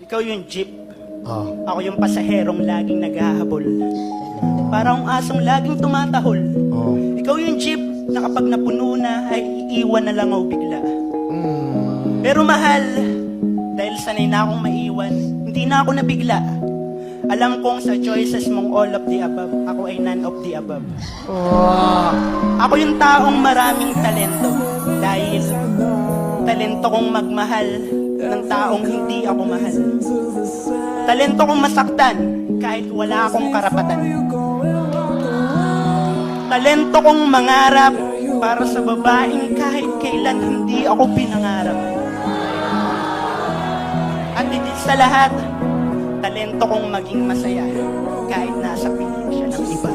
Ikaw yung jeep. Oh. Ako yung pasaherong laging naghahabol. Parang asong laging tumatahol. Oh. Ikaw yung jeep na kapag napuno na ay iiwan na lang ako bigla. Pero mahal, dahil sanay na akong maiwan, hindi na ako nabigla. Alam kong sa choices mong all of the above, ako ay none of the above. Ako yung taong maraming talento dahil talento kong magmahal ng taong hindi ako mahal. Talento kong masaktan kahit wala akong karapatan. Talento kong mangarap para sa babaeng kahit kailan hindi ako pinangarap. At higit sa lahat, talento kong maging masaya kahit nasa piling siya ng iba.